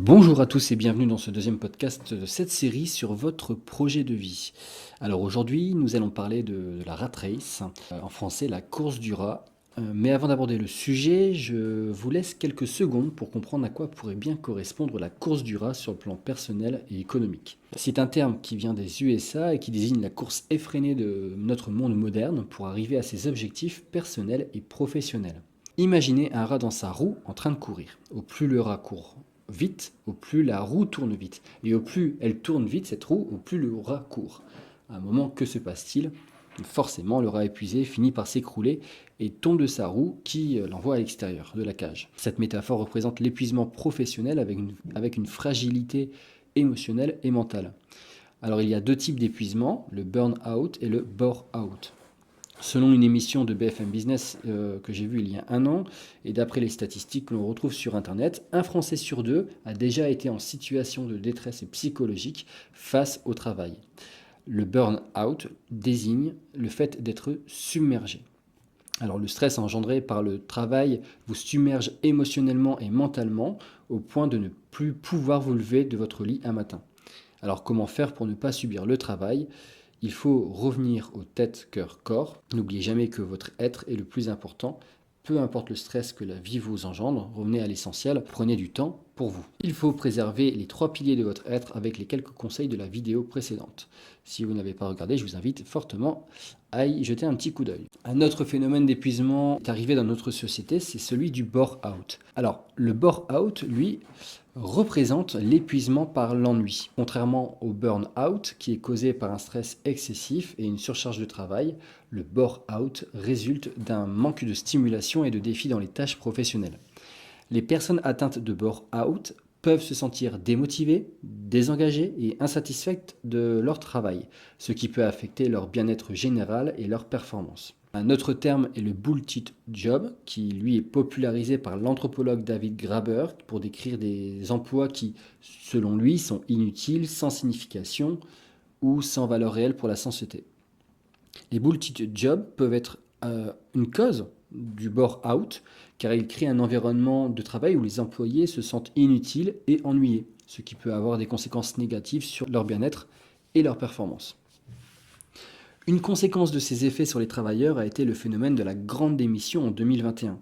Bonjour à tous et bienvenue dans ce deuxième podcast de cette série sur votre projet de vie. Alors aujourd'hui, nous allons parler de la rat race, en français la course du rat. Mais avant d'aborder le sujet, je vous laisse quelques secondes pour comprendre à quoi pourrait bien correspondre la course du rat sur le plan personnel et économique. C'est un terme qui vient des USA et qui désigne la course effrénée de notre monde moderne pour arriver à ses objectifs personnels et professionnels. Imaginez un rat dans sa roue en train de courir. Au plus le rat court vite, au plus la roue tourne vite. Et au plus elle tourne vite, cette roue, au plus le rat court. À un moment, que se passe-t-il? Forcément, le rat épuisé finit par s'écrouler et tombe de sa roue qui l'envoie à l'extérieur de la cage. Cette métaphore représente l'épuisement professionnel avec une fragilité émotionnelle et mentale. Alors il y a deux types d'épuisement, le burn-out et le bore-out. Selon une émission de BFM Business que j'ai vue il y a un an, et d'après les statistiques que l'on retrouve sur Internet, un Français sur deux a déjà été en situation de détresse psychologique face au travail. Le burn-out désigne le fait d'être submergé. Alors le stress engendré par le travail vous submerge émotionnellement et mentalement au point de ne plus pouvoir vous lever de votre lit un matin. Alors comment faire pour ne pas subir le travail? Il faut revenir au tête, cœur, corps. N'oubliez jamais que votre être est le plus important. Peu importe le stress que la vie vous engendre, revenez à l'essentiel, prenez du temps pour vous. Il faut préserver les trois piliers de votre être avec les quelques conseils de la vidéo précédente. Si vous n'avez pas regardé, je vous invite fortement à y jeter un petit coup d'œil. Un autre phénomène d'épuisement est arrivé dans notre société, c'est celui du bore-out. Alors, le bore-out, lui, représente l'épuisement par l'ennui. Contrairement au burn-out, qui est causé par un stress excessif et une surcharge de travail, le bore-out résulte d'un manque de stimulation et de défis dans les tâches professionnelles. Les personnes atteintes de bore-out peuvent se sentir démotivées, désengagées et insatisfaites de leur travail, ce qui peut affecter leur bien-être général et leur performance. Un autre terme est le bullshit job, qui lui est popularisé par l'anthropologue David Graeber pour décrire des emplois qui, selon lui, sont inutiles, sans signification ou sans valeur réelle pour la société. Les bullshit jobs peuvent être une cause du bore-out, car ils créent un environnement de travail où les employés se sentent inutiles et ennuyés, ce qui peut avoir des conséquences négatives sur leur bien-être et leur performance. Une conséquence de ces effets sur les travailleurs a été le phénomène de la grande démission en 2021. Vous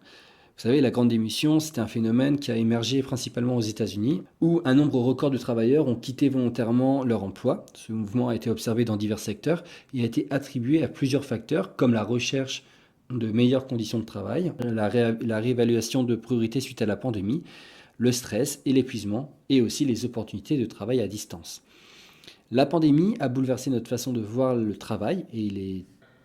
savez, la grande démission, c'est un phénomène qui a émergé principalement aux États-Unis, où un nombre record de travailleurs ont quitté volontairement leur emploi. Ce mouvement a été observé dans divers secteurs et a été attribué à plusieurs facteurs, comme la recherche de meilleures conditions de travail, la réévaluation de priorités suite à la pandémie, le stress et l'épuisement, et aussi les opportunités de travail à distance. La pandémie a bouleversé notre façon de voir le travail et il est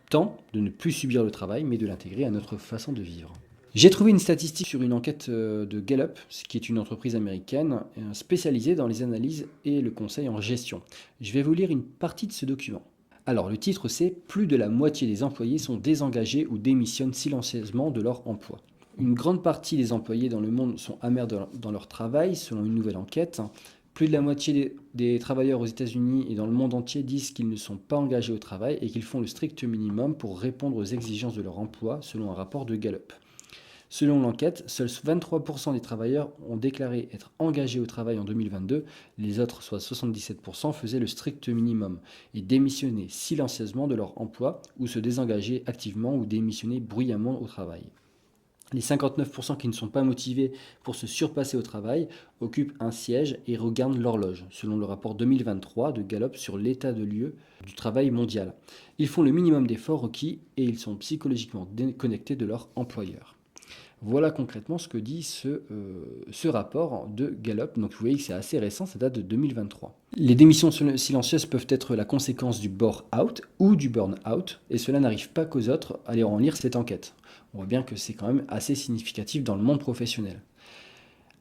temps de ne plus subir le travail, mais de l'intégrer à notre façon de vivre. J'ai trouvé une statistique sur une enquête de Gallup, qui est une entreprise américaine spécialisée dans les analyses et le conseil en gestion. Je vais vous lire une partie de ce document. Alors, le titre c'est « Plus de la moitié des employés sont désengagés ou démissionnent silencieusement de leur emploi ». Une grande partie des employés dans le monde sont amers dans leur travail, selon une nouvelle enquête. Plus de la moitié des travailleurs aux États-Unis et dans le monde entier disent qu'ils ne sont pas engagés au travail et qu'ils font le strict minimum pour répondre aux exigences de leur emploi, selon un rapport de Gallup. Selon l'enquête, seuls 23% des travailleurs ont déclaré être engagés au travail en 2022, les autres, soit 77%, faisaient le strict minimum et démissionnaient silencieusement de leur emploi ou se désengageaient activement ou démissionnaient bruyamment au travail. Les 59% qui ne sont pas motivés pour se surpasser au travail occupent un siège et regardent l'horloge, selon le rapport 2023 de Gallup sur l'état de lieu du travail mondial. Ils font le minimum d'efforts requis et ils sont psychologiquement déconnectés de leur employeur. Voilà concrètement ce que dit ce rapport de Gallup. Donc vous voyez que c'est assez récent, ça date de 2023. Les démissions silencieuses peuvent être la conséquence du bore-out ou du burn-out, et cela n'arrive pas qu'aux autres. Allez en lire cette enquête. On voit bien que c'est quand même assez significatif dans le monde professionnel.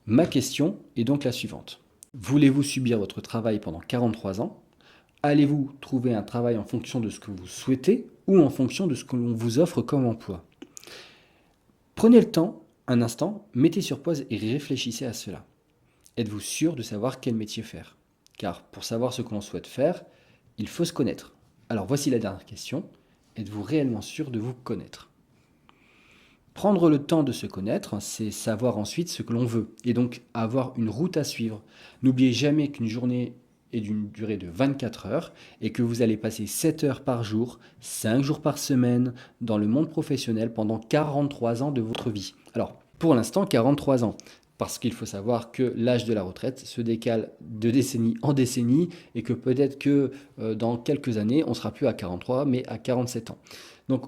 Ma question est donc la suivante. Voulez-vous subir votre travail pendant 43 ans? Allez-vous trouver un travail en fonction de ce que vous souhaitez ou en fonction de ce que l'on vous offre comme emploi? Prenez le temps, un instant, mettez sur pause et réfléchissez à cela. Êtes-vous sûr de savoir quel métier faire? Car pour savoir ce que l'on souhaite faire, il faut se connaître. Alors voici la dernière question. Êtes-vous réellement sûr de vous connaître? Prendre le temps de se connaître, c'est savoir ensuite ce que l'on veut et donc avoir une route à suivre. N'oubliez jamais qu'une journée est d'une durée de 24 heures et que vous allez passer 7 heures par jour, 5 jours par semaine dans le monde professionnel pendant 43 ans de votre vie. Alors, pour l'instant, 43 ans. Parce qu'il faut savoir que l'âge de la retraite se décale de décennie en décennie et que peut-être que dans quelques années, on ne sera plus à 43 mais à 47 ans. Donc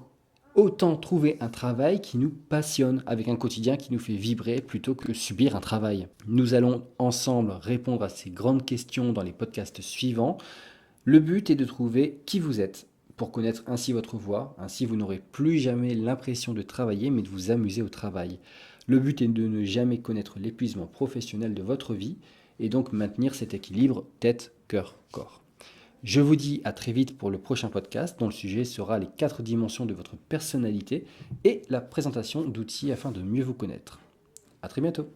autant trouver un travail qui nous passionne, avec un quotidien qui nous fait vibrer plutôt que subir un travail. Nous allons ensemble répondre à ces grandes questions dans les podcasts suivants. Le but est de trouver qui vous êtes pour connaître ainsi votre voix. Ainsi, vous n'aurez plus jamais l'impression de travailler, mais de vous amuser au travail. Le but est de ne jamais connaître l'épuisement professionnel de votre vie et donc maintenir cet équilibre tête, cœur, corps. Je vous dis à très vite pour le prochain podcast dont le sujet sera les 4 dimensions de votre personnalité et la présentation d'outils afin de mieux vous connaître. À très bientôt.